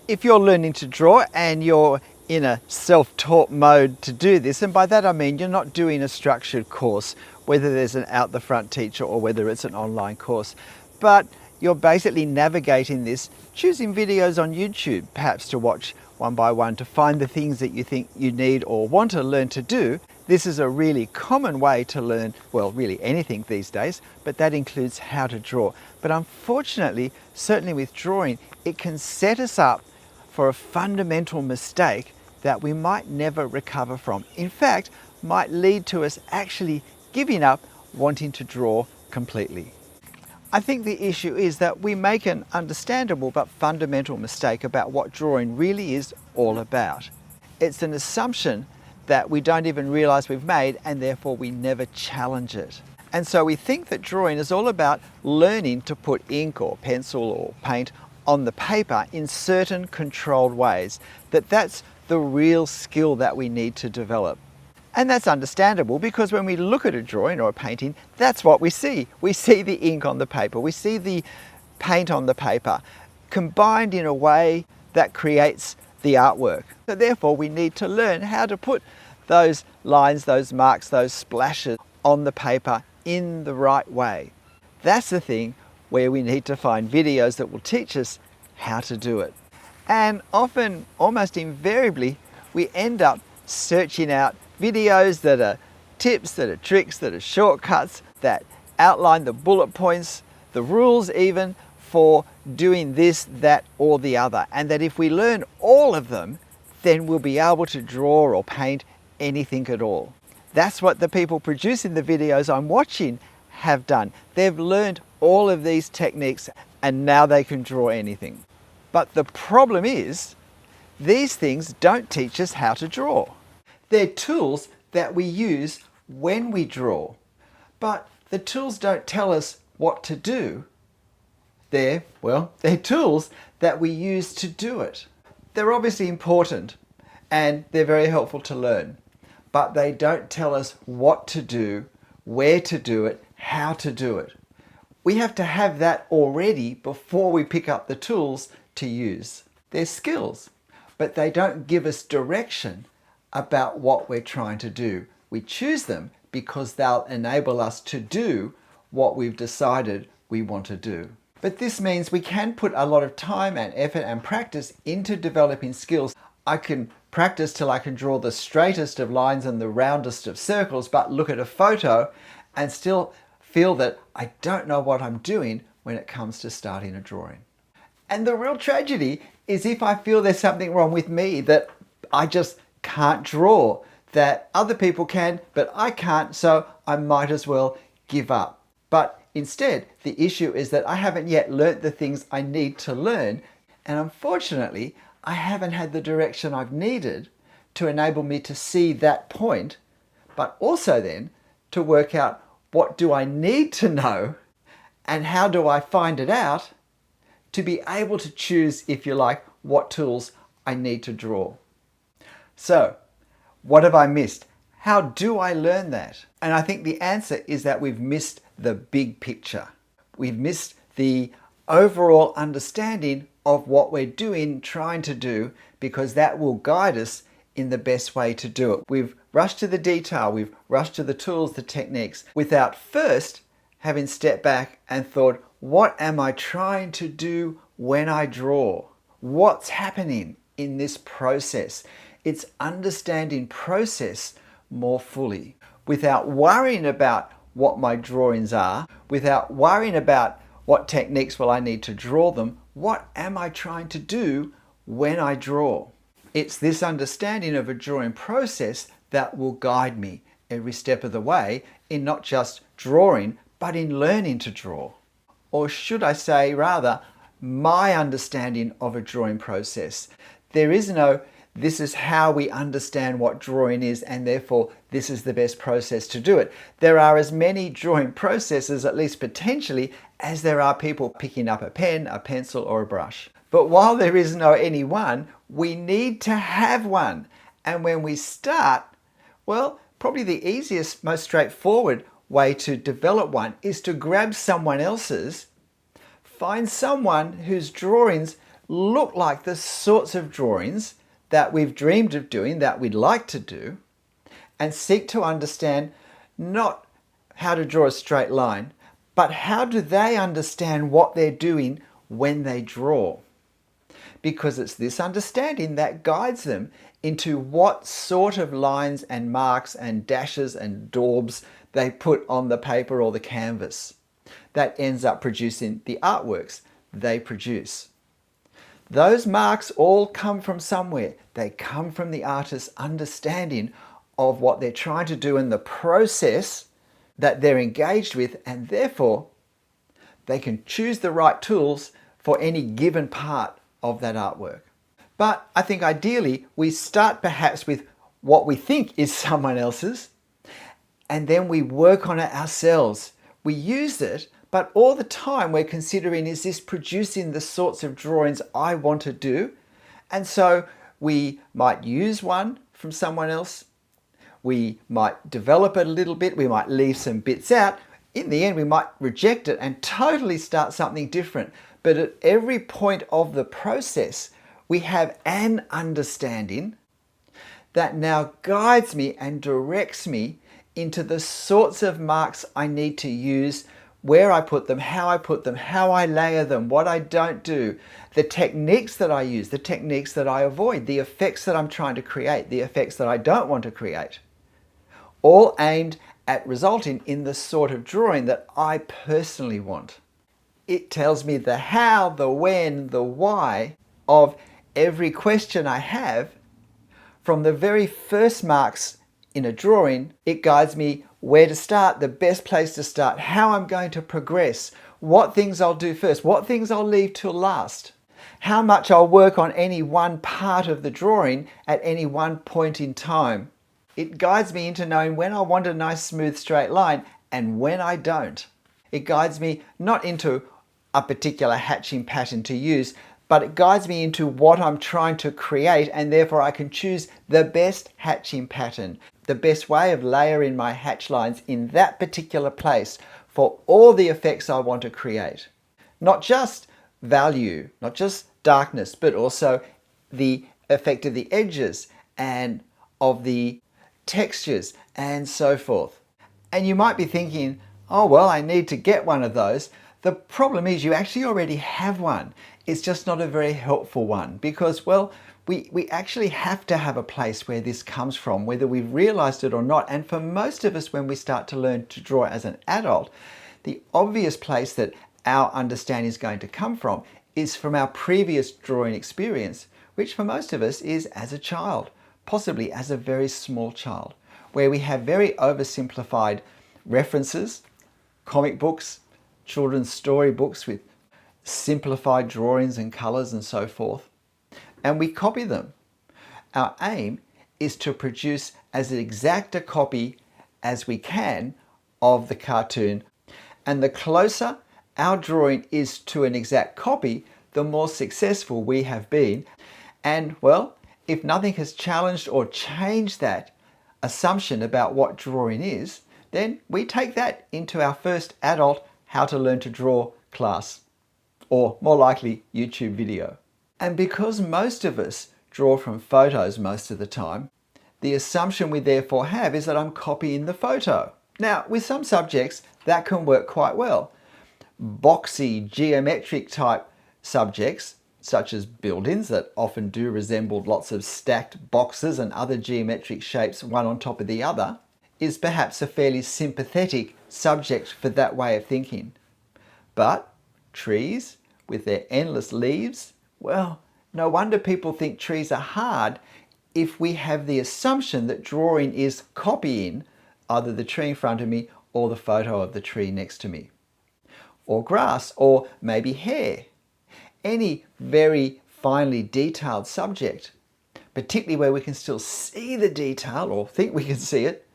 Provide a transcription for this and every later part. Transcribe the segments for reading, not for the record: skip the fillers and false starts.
If you're learning to draw and you're in a self-taught mode to do this, and by that I mean you're not doing a structured course, whether there's an out the front teacher or whether it's an online course, but you're basically navigating this, choosing videos on YouTube, perhaps to watch one by one to find the things that you think you need or want to learn to do. This is a really common way to learn, well, really anything these days, but that includes how to draw. But unfortunately, certainly with drawing, it can set us up for a fundamental mistake that we might never recover from. In fact, might lead to us actually giving up wanting to draw completely. I think the issue is that we make an understandable but fundamental mistake about what drawing really is all about. It's an assumption that we don't even realize we've made, and therefore we never challenge it. And so we think that drawing is all about learning to put ink or pencil or paint on the paper in certain controlled ways, that's the real skill that we need to develop. And that's understandable, because when we look at a drawing or a painting, that's what we see. We see the ink on the paper, we see the paint on the paper, combined in a way that creates the artwork. So therefore we need to learn how to put those lines, those marks, those splashes on the paper in the right way. That's the thing where we need to find videos that will teach us how to do it. And often, almost invariably, we end up searching out videos that are tips, that are tricks, that are shortcuts, that outline the bullet points, the rules even, for doing this, that, or the other. And that if we learn all of them, then we'll be able to draw or paint anything at all. That's what the people producing the videos I'm watching have done. They've learned all of these techniques and now they can draw anything. But the problem is, these things don't teach us how to draw. They're tools that we use when we draw, but the tools don't tell us what to do. They're tools that we use to do it. They're obviously important and they're very helpful to learn, but they don't tell us what to do, where to do it, how to do it. We have to have that already before we pick up the tools to use. They're skills, but they don't give us direction about what we're trying to do. We choose them because they'll enable us to do what we've decided we want to do. But this means we can put a lot of time and effort and practice into developing skills. I can practice till I can draw the straightest of lines and the roundest of circles, but look at a photo and still feel that I don't know what I'm doing when it comes to starting a drawing. And the real tragedy is if I feel there's something wrong with me, that I just can't draw, that other people can, but I can't, so I might as well give up. But instead, the issue is that I haven't yet learnt the things I need to learn, and unfortunately, I haven't had the direction I've needed to enable me to see that point, but also then to work out what do I need to know and how do I find it out to be able to choose, if you like, what tools I need to draw. So, what have I missed? How do I learn that? And I think the answer is that we've missed the big picture. We've missed the overall understanding of what we're doing, trying to do, because that will guide us in the best way to do it. We've rushed to the detail, we've rushed to the tools, the techniques, without first having stepped back and thought, what am I trying to do when I draw? What's happening in this process? It's understanding process more fully, without worrying about what my drawings are, without worrying about what techniques will I need to draw them. What am I trying to do when I draw? It's this understanding of a drawing process that will guide me every step of the way in not just drawing, but in learning to draw. Or should I say, rather, my understanding of a drawing process. There is no, this is how we understand what drawing is, and therefore this is the best process to do it. There are as many drawing processes, at least potentially, as there are people picking up a pen, a pencil, or a brush. But while there is no any one, we need to have one. And when we start, well, probably the easiest, most straightforward way to develop one is to grab someone else's, find someone whose drawings look like the sorts of drawings that we've dreamed of doing, that we'd like to do, and seek to understand not how to draw a straight line, but how do they understand what they're doing when they draw? Because it's this understanding that guides them into what sort of lines and marks and dashes and daubs they put on the paper or the canvas that ends up producing the artworks they produce. Those marks all come from somewhere. They come from the artist's understanding of what they're trying to do in the process that they're engaged with, and therefore they can choose the right tools for any given part of that artwork. But I think ideally we start perhaps with what we think is someone else's, and then we work on it ourselves. We use it, but all the time we're considering, is this producing the sorts of drawings I want to do? And so we might use one from someone else, we might develop it a little bit, we might leave some bits out. In the end, we might reject it and totally start something different. But at every point of the process, we have an understanding that now guides me and directs me into the sorts of marks I need to use, where I put them, how I layer them, what I don't do, the techniques that I use, the techniques that I avoid, the effects that I'm trying to create, the effects that I don't want to create, all aimed at resulting in the sort of drawing that I personally want. It tells me the how, the when, the why of every question I have. From the very first marks in a drawing, it guides me where to start, the best place to start, how I'm going to progress, what things I'll do first, what things I'll leave till last, how much I'll work on any one part of the drawing at any one point in time. It guides me into knowing when I want a nice smooth straight line and when I don't. It guides me not into a particular hatching pattern to use, but it guides me into what I'm trying to create, and therefore I can choose the best hatching pattern, the best way of layering my hatch lines in that particular place for all the effects I want to create. Not just value, not just darkness, but also the effect of the edges and of the textures and so forth. And you might be thinking, oh well, I need to get one of those. The problem is you actually already have one. It's just not a very helpful one because, well, we actually have to have a place where this comes from, whether we've realized it or not. And for most of us, when we start to learn to draw as an adult, the obvious place that our understanding is going to come from is from our previous drawing experience, which for most of us is as a child, possibly as a very small child, where we have very oversimplified references, comic books, children's story books with simplified drawings and colors and so forth, and we copy them. Our aim is to produce as exact a copy as we can of the cartoon, and the closer our drawing is to an exact copy, the more successful we have been. And well, if nothing has challenged or changed that assumption about what drawing is, then we take that into our first adult How to Learn to Draw class, or more likely YouTube video. And because most of us draw from photos most of the time, the assumption we therefore have is that I'm copying the photo. Now, with some subjects, that can work quite well. Boxy, geometric type subjects, such as buildings that often do resemble lots of stacked boxes and other geometric shapes one on top of the other, is perhaps a fairly sympathetic subject for that way of thinking. But trees with their endless leaves, well, no wonder people think trees are hard if we have the assumption that drawing is copying either the tree in front of me or the photo of the tree next to me. Or grass, or maybe hair. Any very finely detailed subject, particularly where we can still see the detail or think we can see it,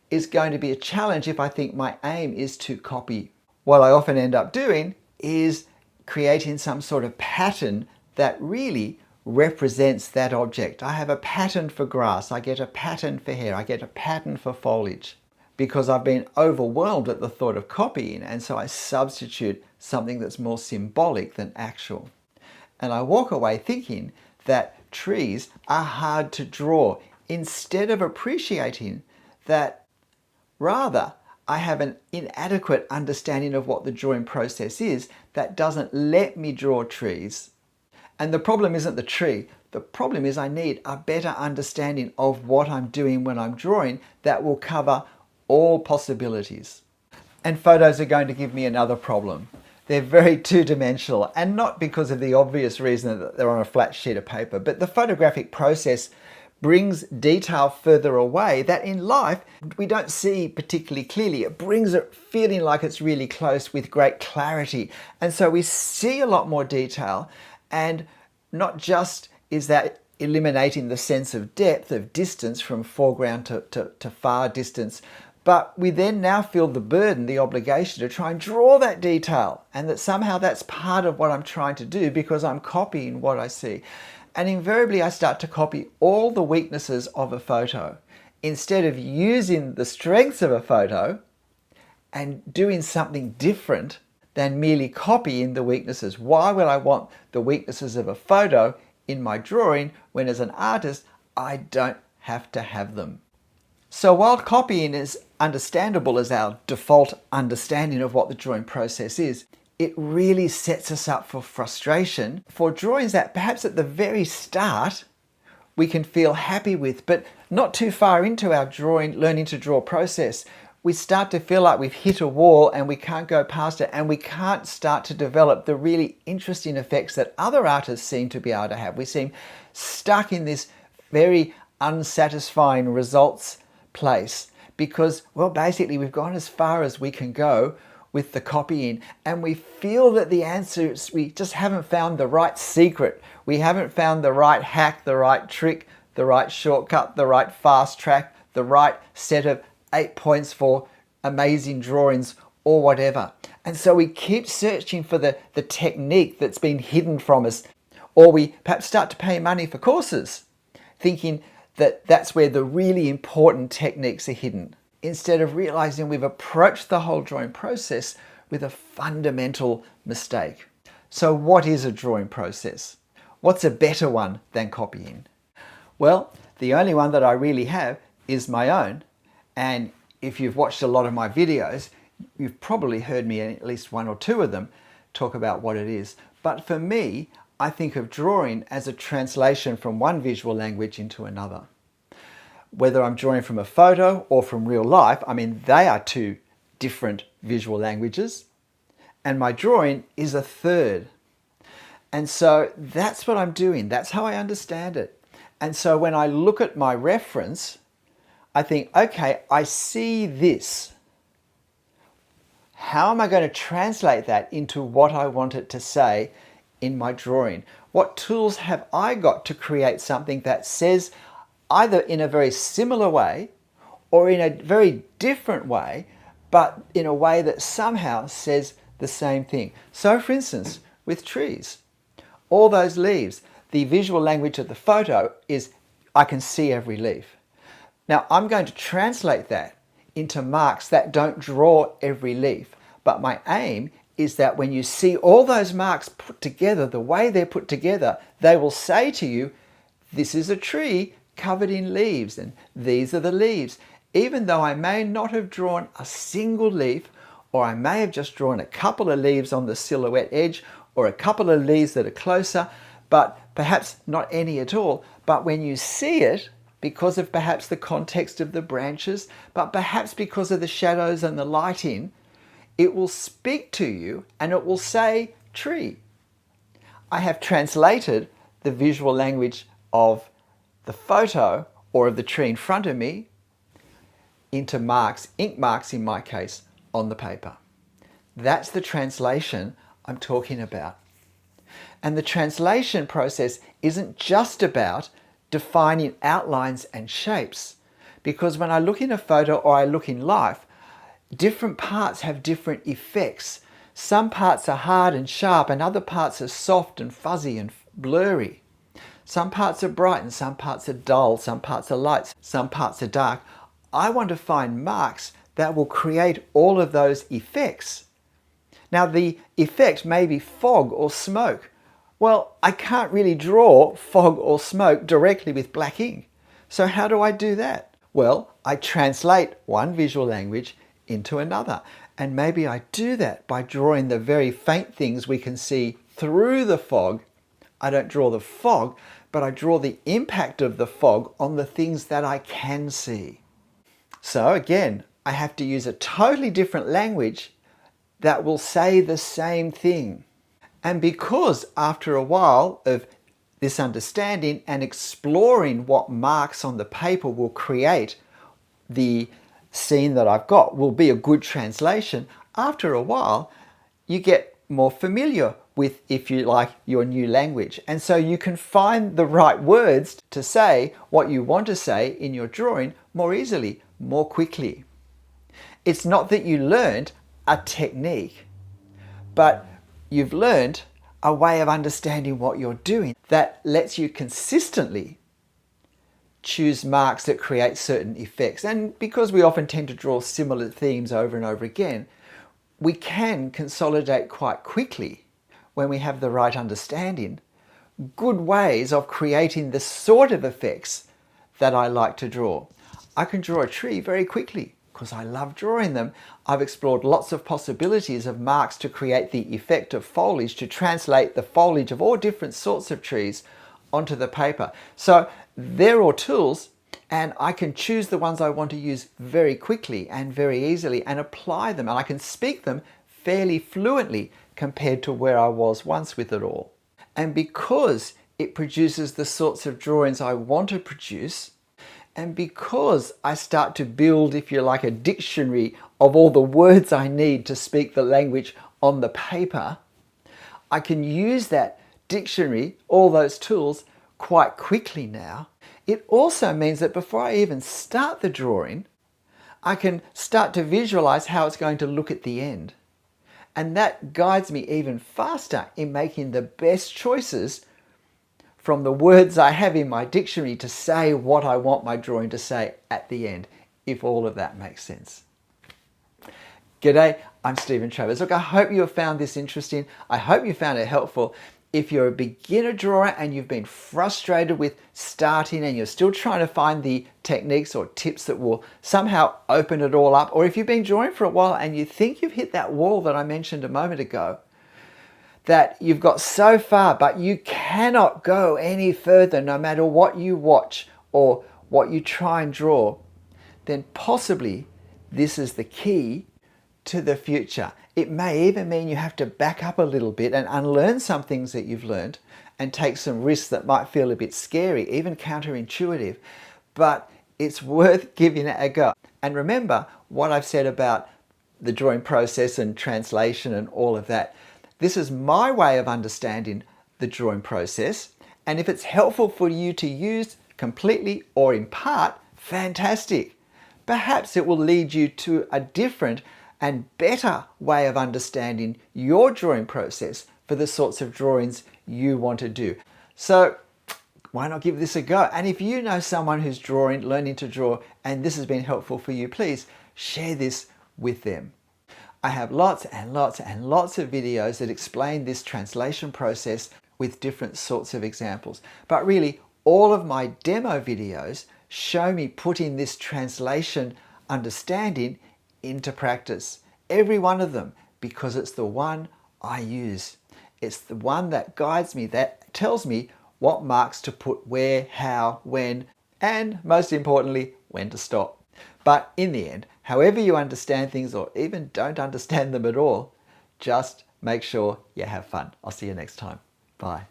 is going to be a challenge if I think my aim is to copy. What I often end up doing is creating some sort of pattern that really represents that object. I have a pattern for grass, I get a pattern for hair, I get a pattern for foliage, because I've been overwhelmed at the thought of copying, and so I substitute something that's more symbolic than actual. And I walk away thinking that trees are hard to draw, instead of appreciating that rather I have an inadequate understanding of what the drawing process is that doesn't let me draw trees. And the problem isn't the tree. The problem is I need a better understanding of what I'm doing when I'm drawing that will cover all possibilities. And photos are going to give me another problem. They're very two-dimensional, and not because of the obvious reason that they're on a flat sheet of paper, but the photographic process brings detail further away that in life we don't see particularly clearly. It brings it feeling like it's really close with great clarity. And so we see a lot more detail, and not just is that eliminating the sense of depth, of distance from foreground to far distance, but we then now feel the burden, the obligation to try and draw that detail, and that somehow that's part of what I'm trying to do because I'm copying what I see. And invariably I start to copy all the weaknesses of a photo instead of using the strengths of a photo and doing something different than merely copying the weaknesses. Why would I want the weaknesses of a photo in my drawing when as an artist I don't have to have them? So while copying is understandable as our default understanding of what the drawing process is, it really sets us up for frustration for drawings that perhaps at the very start we can feel happy with, but not too far into our learning to draw process, we start to feel like we've hit a wall and we can't go past it, and we can't start to develop the really interesting effects that other artists seem to be able to have. We seem stuck in this very unsatisfying results place because, well, basically we've gone as far as we can go with the copying, and we feel that the answer is we just haven't found the right secret. We haven't found the right hack, the right trick, the right shortcut, the right fast track, the right set of 8 points for amazing drawings or whatever. And so we keep searching for the technique that's been hidden from us, or we perhaps start to pay money for courses thinking that that's where the really important techniques are hidden, instead of realizing we've approached the whole drawing process with a fundamental mistake. So what is a drawing process? What's a better one than copying? Well, the only one that I really have is my own. And if you've watched a lot of my videos, you've probably heard me in at least one or two of them talk about what it is. But for me, I think of drawing as a translation from one visual language into another. Whether I'm drawing from a photo or from real life, I mean, they are two different visual languages, and my drawing is a third. And so that's what I'm doing. That's how I understand it. And so when I look at my reference, I think, okay, I see this. How am I going to translate that into what I want it to say in my drawing? What tools have I got to create something that says either in a very similar way or in a very different way, but in a way that somehow says the same thing? So for instance, with trees, all those leaves, the visual language of the photo is I can see every leaf. Now I'm going to translate that into marks that don't draw every leaf, but my aim is that when you see all those marks put together, the way they're put together, they will say to you, this is a tree covered in leaves, and these are the leaves. Even though I may not have drawn a single leaf, or I may have just drawn a couple of leaves on the silhouette edge, or a couple of leaves that are closer, but perhaps not any at all. But when you see it, because of perhaps the context of the branches, but perhaps because of the shadows and the lighting, it will speak to you and it will say tree. I have translated the visual language of the photo or of the tree in front of me into marks, ink marks in my case, on the paper. That's the translation I'm talking about. And the translation process isn't just about defining outlines and shapes, because when I look in a photo or I look in life, different parts have different effects. Some parts are hard and sharp and other parts are soft and fuzzy and blurry. Some parts are bright and some parts are dull, some parts are light, some parts are dark. I want to find marks that will create all of those effects. Now the effect may be fog or smoke, Well, I can't really draw fog or smoke directly with black ink. So how do I do that? Well, I translate one visual language into another. And maybe I do that by drawing the very faint things we can see through the fog. I don't draw the fog, but I draw the impact of the fog on the things that I can see. So again, I have to use a totally different language that will say the same thing. And because after a while of this understanding and exploring what marks on the paper will create the scene that I've got will be a good translation, after a while you get more familiar with, if you like, your new language. And so you can find the right words to say what you want to say in your drawing more easily, more quickly. It's not that you learned a technique, but you've learned a way of understanding what you're doing that lets you consistently choose marks that create certain effects. And because we often tend to draw similar themes over and over again, we can consolidate quite quickly, when we have the right understanding, good ways of creating the sort of effects that I like to draw. I can draw a tree very quickly because I love drawing them. I've explored lots of possibilities of marks to create the effect of foliage, to translate the foliage of all different sorts of trees onto the paper. So they're all tools, and I can choose the ones I want to use very quickly and very easily and apply them, and I can speak them fairly fluently compared to where I was once with it all. And because it produces the sorts of drawings I want to produce, and because I start to build, if you like, a dictionary of all the words I need to speak the language on the paper, I can use that dictionary, all those tools, quite quickly now. It also means that before I even start the drawing, I can start to visualize how it's going to look at the end. And that guides me even faster in making the best choices from the words I have in my dictionary to say what I want my drawing to say at the end, if all of that makes sense. G'day, I'm Stephen Travers. Look, I hope you have found this interesting. I hope you found it helpful. If you're a beginner drawer and you've been frustrated with starting and you're still trying to find the techniques or tips that will somehow open it all up, or if you've been drawing for a while and you think you've hit that wall that I mentioned a moment ago, that you've got so far but you cannot go any further no matter what you watch or what you try and draw, then possibly this is the key to the future. It may even mean you have to back up a little bit and unlearn some things that you've learned and take some risks that might feel a bit scary, even counterintuitive, but it's worth giving it a go. And remember what I've said about the drawing process and translation and all of that. This is my way of understanding the drawing process, and if it's helpful for you to use completely or in part, fantastic. Perhaps it will lead you to a different and better way of understanding your drawing process for the sorts of drawings you want to do. So why not give this a go? And if you know someone who's learning to draw, and this has been helpful for you, please share this with them. I have lots and lots and lots of videos that explain this translation process with different sorts of examples. But really, all of my demo videos show me putting this translation understanding into practice. Every one of them, because it's the one I use. It's the one that guides me, that tells me what marks to put where, how, when, and most importantly, when to stop. But in the end, however you understand things or even don't understand them at all, just make sure you have fun. I'll see you next time. Bye.